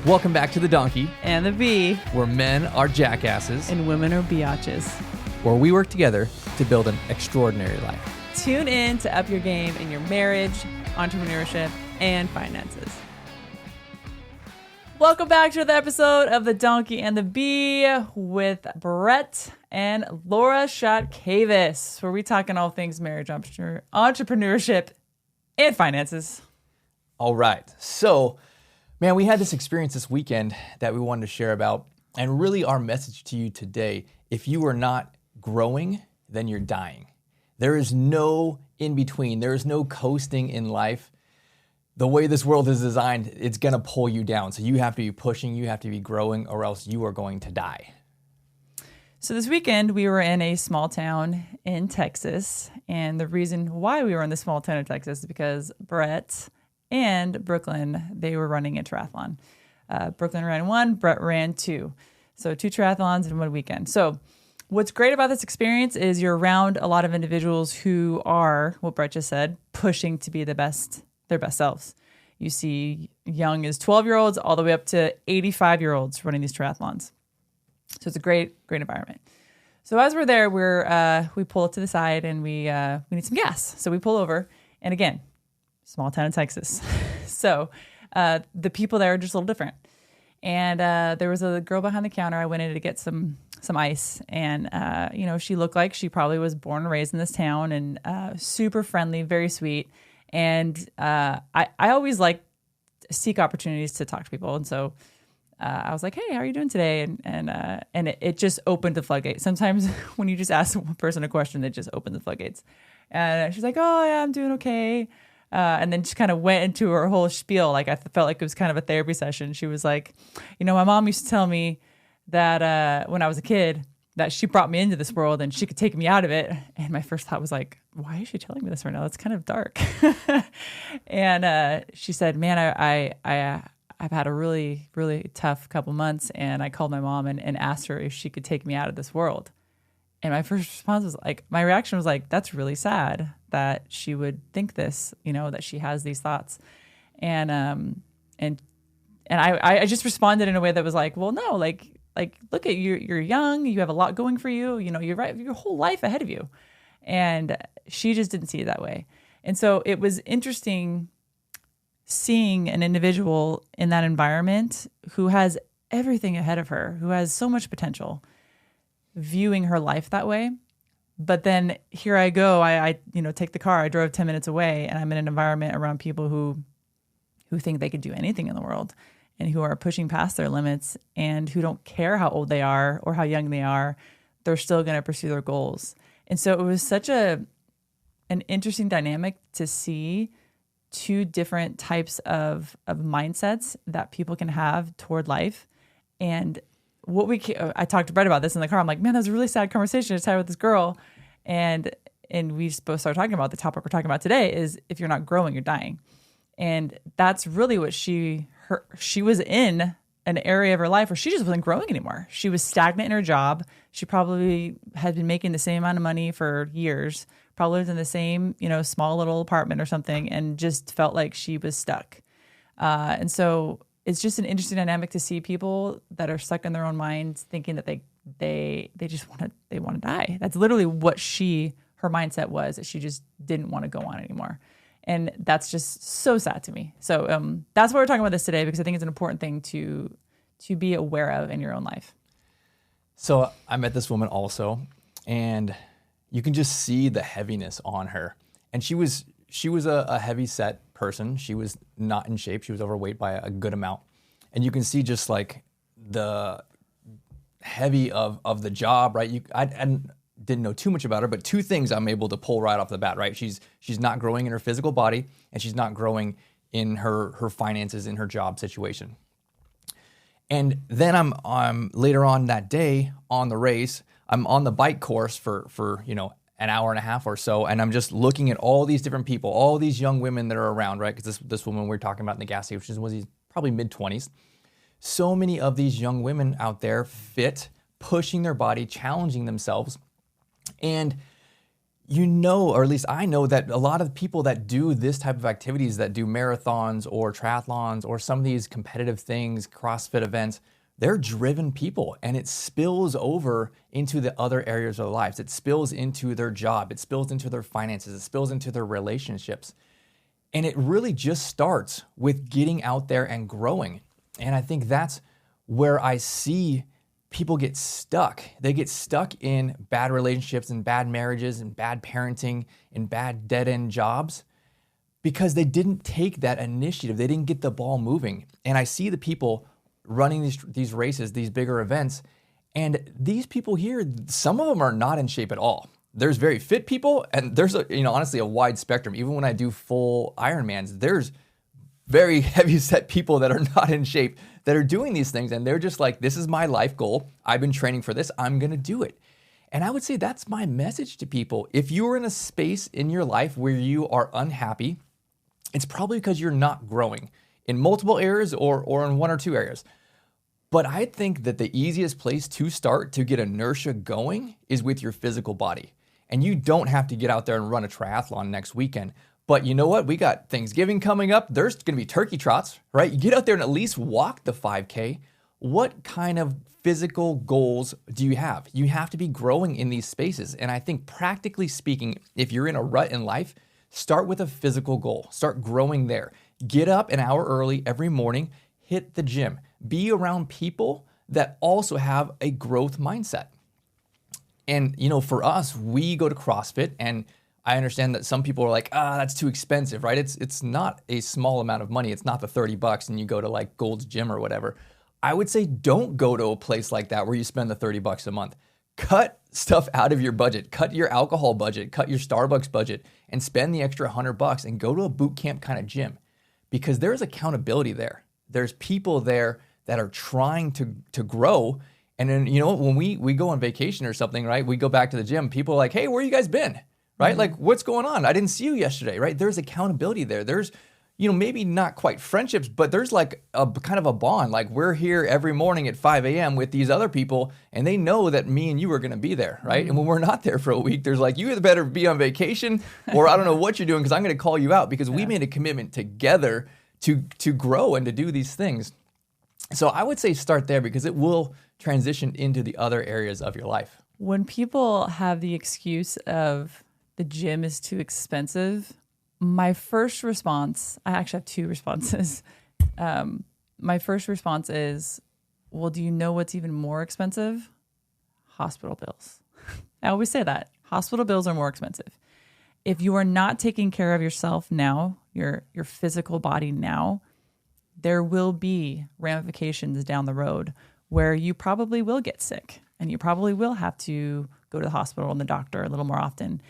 Welcome back to The Donkey, And the bee. where men are jackasses, And women are biatches. where we work together to build an extraordinary life. Tune in to up your game in your marriage, entrepreneurship, and finances. Welcome back to the episode of The Donkey and the Bee with Brett and Laura Shotkavis, where we talking all things marriage, entrepreneurship, and finances. All right. So, man, we had this experience this weekend that we wanted to share about. And really our message to you today, if you are not growing, then you're dying. There is no in between. There is no coasting in life. The way this world is designed, it's going to pull you down. So you have to be pushing, you have to be growing, or else you are going to die. So this weekend, we were in a small town in Texas. And the reason why we were in the small town in Texas is because Brett and Brooklyn, they were running a triathlon. Brooklyn ran one, Brett ran two. So 2 triathlons in one weekend. So what's great about this experience is you're around a lot of individuals who are, what Brett just said, pushing to be their best selves. You see young as 12-year-olds all the way up to 85-year-olds running these triathlons. So it's a great environment. So as we're there, we pull up to the side and we need some gas. So we pull over, and again, small town in Texas. So the people there are just a little different. And there was a girl behind the counter. I went in to get some ice, and she looked like she probably was born and raised in this town, and super friendly, very sweet. And I always like seek opportunities to talk to people, and so I was like, "Hey, how are you doing today?" And it just opened the floodgates. Sometimes when you just ask one person a question, it just opens the floodgates. And she's like, "Oh yeah, I'm doing okay." And then she kind of went into her whole spiel. Like I felt like it was kind of a therapy session. She was like, my mom used to tell me that when I was a kid, that she brought me into this world and she could take me out of it. And my first thought was like, why is she telling me this right now? That's kind of dark. And she said, man, I've had a really, really tough couple months. And I called my mom and asked her if she could take me out of this world. And my first response was like, my reaction was like, that's really sad that she would think this, that she has these thoughts. And I just responded in a way that was like, well, no, like look at you, you're young, you have a lot going for you, you're right, your whole life ahead of you. And she just didn't see it that way. And so it was interesting seeing an individual in that environment who has everything ahead of her, who has so much potential, viewing her life that way. But then here I go, I take the car, I drove 10 minutes away, and I'm in an environment around people who think they could do anything in the world and who are pushing past their limits and who don't care how old they are or how young they are. They're still going to pursue their goals. And so it was such an interesting dynamic to see 2 different types of mindsets that people can have toward life. And I talked to Brett about this in the car. I'm like, man, that was a really sad conversation I just had with this girl. And we both started talking about the topic we're talking about today is if you're not growing, you're dying. And that's really what she was in an area of her life where she just wasn't growing anymore. She was stagnant in her job. She probably had been making the same amount of money for years, probably lived in the same, small little apartment or something, and just felt like she was stuck. And so it's just an interesting dynamic to see people that are stuck in their own minds thinking that they just want to die. That's literally what her mindset was, that she just didn't want to go on anymore. And that's just so sad to me. So that's why we're talking about this today, because I think it's an important thing to be aware of in your own life. So I met this woman also, and you can just see the heaviness on her. And she was a heavy set person. She was not in shape. She was overweight by a good amount. And you can see just like the heavy of the job, right? I didn't know too much about her, but 2 things I'm able to pull right off the bat, right? She's not growing in her physical body, and she's not growing in her finances, in her job situation. And then I'm later on that day on the race, I'm on the bike course for an hour and a half or so, and I'm just looking at all these different people, all these young women that are around, right? Because this woman we were talking about in the gas station was probably mid-20s. So many of these young women out there fit, pushing their body, challenging themselves. And you know, or at least I know that a lot of people that do this type of activities, that do marathons or triathlons or some of these competitive things, CrossFit events, they're driven people, and it spills over into the other areas of their lives. It spills into their job. It spills into their finances. It spills into their relationships. And it really just starts with getting out there and growing. And I think that's where I see people get stuck. They get stuck in bad relationships and bad marriages and bad parenting and bad dead-end jobs because they didn't take that initiative. They didn't get the ball moving. And I see the people running these races, these bigger events, and these people here, some of them are not in shape at all. There's very fit people, and there's honestly a wide spectrum. Even when I do full Ironmans, there's very heavy set people that are not in shape that are doing these things, and they're just like, this is my life goal. I've been training for this. I'm gonna do it. And I would say that's my message to people. If you're in a space in your life where you are unhappy, it's probably because you're not growing in multiple areas or in one or two areas. But I think that the easiest place to start to get inertia going is with your physical body. And you don't have to get out there and run a triathlon next weekend. But you know what? We got Thanksgiving coming up. There's going to be turkey trots, right? You get out there and at least walk the 5K. What kind of physical goals do you have? You have to be growing in these spaces. And I think practically speaking, if you're in a rut in life, start with a physical goal. Start growing there. Get up an hour early every morning, hit the gym. Be around people that also have a growth mindset. And, for us, we go to CrossFit, and I understand that some people are like, that's too expensive, right? It's not a small amount of money. It's not the $30 and you go to like Gold's Gym or whatever. I would say don't go to a place like that where you spend the $30 a month. Cut stuff out of your budget. Cut your alcohol budget. Cut your Starbucks budget and spend the extra $100 and go to a boot camp kind of gym, because there's accountability there. There's people there that are trying to grow. And then, when we go on vacation or something, right, we go back to the gym, people are like, hey, where you guys been? Right? Mm-hmm. Like, what's going on? I didn't see you yesterday, right? There's accountability there. There's, maybe not quite friendships, but there's like a kind of a bond. Like, we're here every morning at 5 a.m. with these other people, and they know that me and you are going to be there, right? Mm-hmm. And when we're not there for a week, there's like, you either better be on vacation or I don't know what you're doing because I'm going to call you out because we made a commitment together to grow and to do these things. So I would say start there because it will transition into the other areas of your life. When people have the excuse of the gym is too expensive, my first response, I actually have two responses. My first response is, well, do you know what's even more expensive? Hospital bills. I always say that. Hospital bills are more expensive. If you are not taking care of yourself now, your physical body now, there will be ramifications down the road where you probably will get sick and you probably will have to go to the hospital and the doctor a little more often.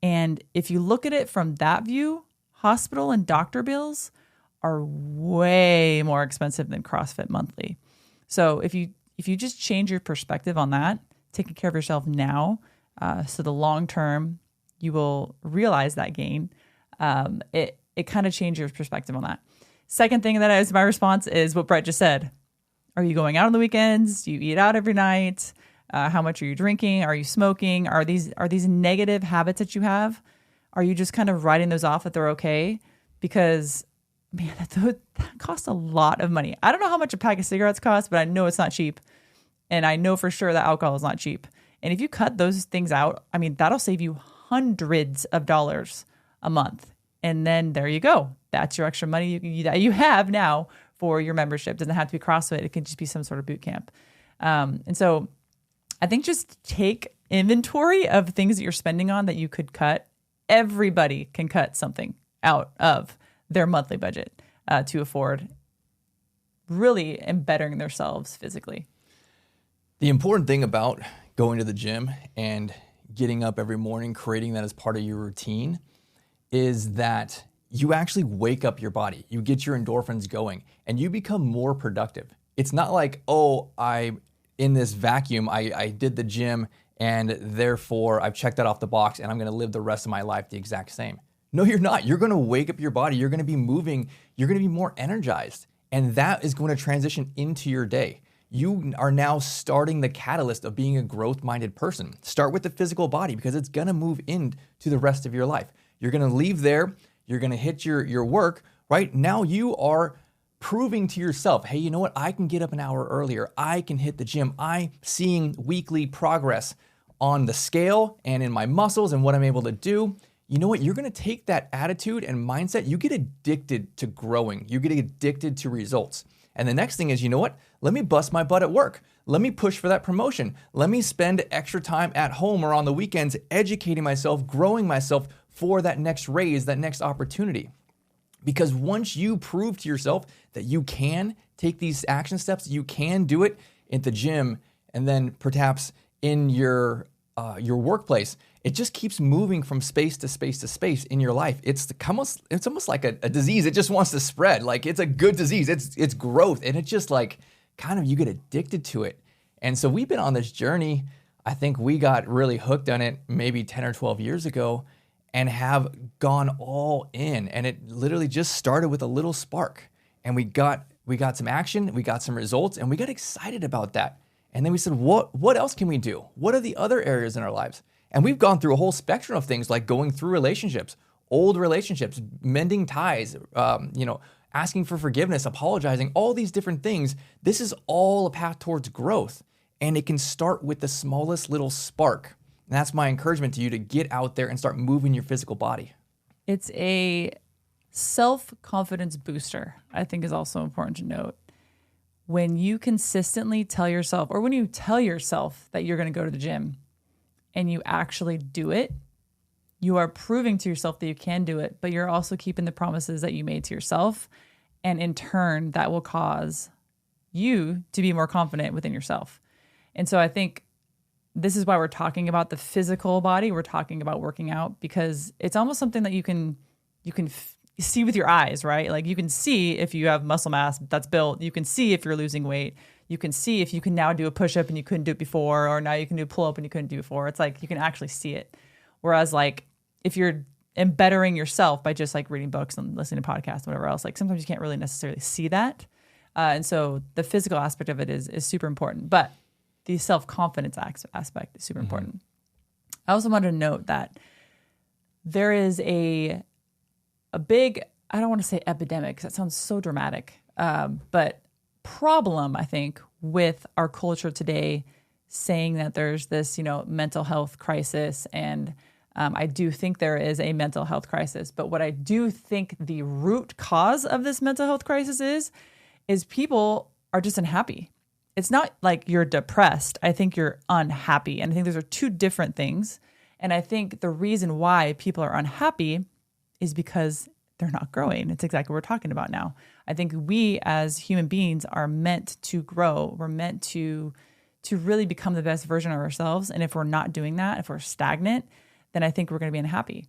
And if you look at it from that view, hospital and doctor bills are way more expensive than CrossFit monthly. So if you just change your perspective on that, taking care of yourself now, so the long term, you will realize that gain. It kind of changes your perspective on that. Second thing that is my response is what Brett just said. Are you going out on the weekends? Do you eat out every night? How much are you drinking? Are you smoking? Are these negative habits that you have? Are you just kind of writing those off that they're okay? Because, man, that costs a lot of money. I don't know how much a pack of cigarettes costs, but I know it's not cheap. And I know for sure that alcohol is not cheap. And if you cut those things out, I mean, that'll save you hundreds of dollars a month. And then there you go. That's your extra money that you have now for your membership. It doesn't have to be CrossFit. It can just be some sort of boot camp. And so I think just take inventory of things that you're spending on that you could cut. Everybody can cut something out of their monthly budget to afford really bettering themselves physically. The important thing about going to the gym and getting up every morning, creating that as part of your routine, is that you actually wake up your body. You get your endorphins going and you become more productive. It's not like, I'm in this vacuum, I did the gym and therefore I've checked that off the box and I'm gonna live the rest of my life the exact same. No, you're not. You're gonna wake up your body, you're gonna be moving, you're gonna be more energized. And that is going to transition into your day. you are now starting the catalyst of being a growth-minded person. Start with the physical body because it's gonna move into the rest of your life. You're gonna leave there, you're gonna hit your work, right? Now you are proving to yourself, hey, you know what? I can get up an hour earlier. I can hit the gym. I'm seeing weekly progress on the scale and in my muscles and what I'm able to do. You know what? You're gonna take that attitude and mindset, you get addicted to growing. You get addicted to results. And the next thing is, you know what? Let me bust my butt at work. Let me push for that promotion. Let me spend extra time at home or on the weekends educating myself, growing myself for that next raise, that next opportunity. Because once you prove to yourself that you can take these action steps, you can do it at the gym and then perhaps in your workplace, it just keeps moving from space to space to space in your life. It's almost like a disease. It just wants to spread. Like it's a good disease. It's growth. And it's just like kind of you get addicted to it. And so we've been on this journey. I think we got really hooked on it maybe 10 or 12 years ago and have gone all in. And it literally just started with a little spark. And we got some action, we got some results, and we got excited about that. And then we said, what else can we do? What are the other areas in our lives? And we've gone through a whole spectrum of things like going through relationships, old relationships, mending ties, asking for forgiveness, apologizing, all these different things. This is all a path towards growth. And it can start with the smallest little spark. And that's my encouragement to you to get out there and start moving your physical body. It's a self-confidence booster, I think is also important to note. When you consistently tell yourself, or when you tell yourself that you're going to go to the gym and you actually do it, you are proving to yourself that you can do it, but you're also keeping the promises that you made to yourself. And in turn, that will cause you to be more confident within yourself. And so I think this is why we're talking about the physical body. We're talking about working out because it's almost something that you can see with your eyes, right? Like you can see if you have muscle mass that's built. You can see if you're losing weight. You can see if you can now do a push-up and you couldn't do it before, or now you can do a pull-up and you couldn't do it before. It's like you can actually see it. Whereas like if you're embettering yourself by just like reading books and listening to podcasts and whatever else, like sometimes you can't really necessarily see that. And so the physical aspect of it is super important. But the self-confidence aspect is super important. I also wanted to note that there is a big, I don't want to say epidemic because that sounds so dramatic, but problem, I think, with our culture today saying that there's this, mental health crisis. And I do think there is a mental health crisis. But what I do think the root cause of this mental health crisis is people are just unhappy. It's not like you're depressed. I think you're unhappy. And I think those are two different things. And I think the reason why people are unhappy is because they're not growing. It's exactly what we're talking about now. I think we as human beings are meant to grow. We're meant to really become the best version of ourselves. And if we're not doing that, if we're stagnant, then I think we're going to be unhappy.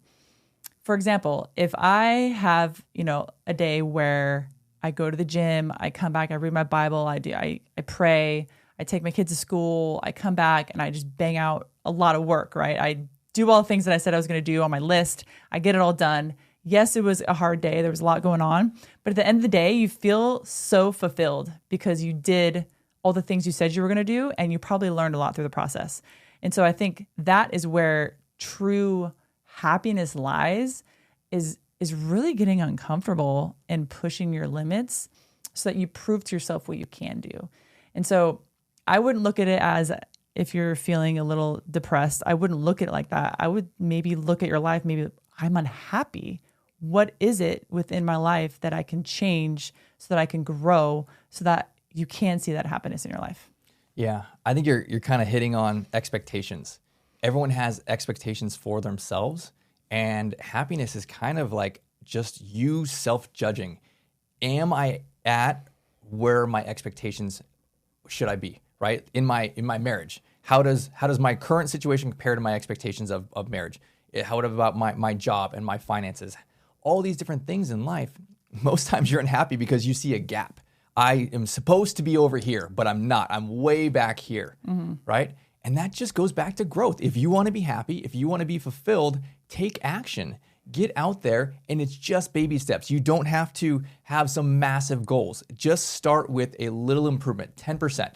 For example, if I have, a day where I go to the gym, I come back, I read my Bible, I pray, I take my kids to school, I come back and I just bang out a lot of work, right? I do all the things that I said I was going to do on my list. I get it all done. Yes, it was a hard day. There was a lot going on. But at the end of the day, you feel so fulfilled because you did all the things you said you were going to do, and you probably learned a lot through the process. And so I think that is where true happiness lies, is really getting uncomfortable and pushing your limits so that you prove to yourself what you can do. And so I wouldn't look at it as, if you're feeling a little depressed, I wouldn't look at it like that. I would maybe look at your life, maybe I'm unhappy. What is it within my life that I can change so that I can grow, so that you can see that happiness in your life? Yeah, I think you're kind of hitting on expectations. Everyone has expectations for themselves, and happiness is kind of like just you self-judging. Am I at where my expectations should I be, right? In my marriage, how does my current situation compare to my expectations of marriage? How about my job and my finances? All these different things in life, most times you're unhappy because you see a gap. I am supposed to be over here, but I'm not. I'm way back here, right? And that just goes back to growth. If you want to be happy, if you want to be fulfilled, take action. Get out there, and it's just baby steps. You don't have to have some massive goals. Just start with a little improvement, 10%,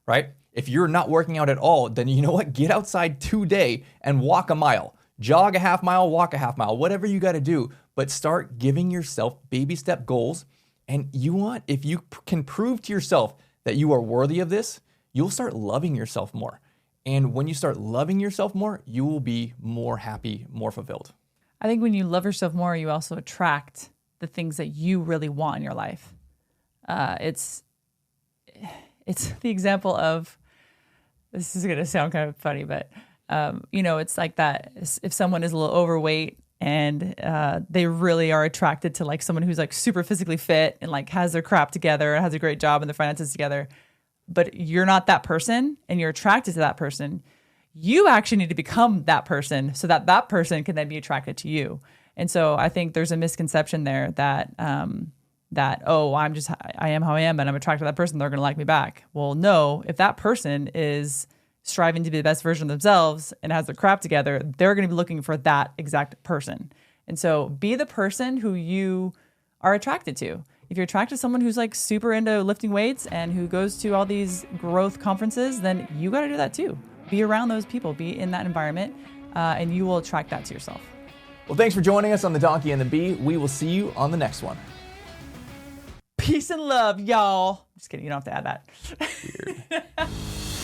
right? If you're not working out at all, then you know what? Get outside today and walk a mile. Jog a half mile, walk a half mile, whatever you got to do, but start giving yourself baby step goals. And if you can prove to yourself that you are worthy of this, you'll start loving yourself more. And when you start loving yourself more, you will be more happy, more fulfilled. I think when you love yourself more, you also attract the things that you really want in your life. It's the example of, this is going to sound kind of funny, but it's like that. If someone is a little overweight and they really are attracted to like someone who's like super physically fit and like has their crap together and has a great job and their finances together, but you're not that person and you're attracted to that person, you actually need to become that person so that that person can then be attracted to you. And so I think there's a misconception there that I am how I am and I'm attracted to that person, they're going to like me back. Well, no, if that person is striving to be the best version of themselves and has their crap together, they're going to be looking for that exact person. And so be the person who you are attracted to. If you're attracted to someone who's like super into lifting weights and who goes to all these growth conferences, then you got to do that too. Be around those people, be in that environment, and you will attract that to yourself. Well, thanks for joining us on The Donkey and the Bee. We will see you on the next one. Peace and love, y'all. Just kidding, you don't have to add that. Weird.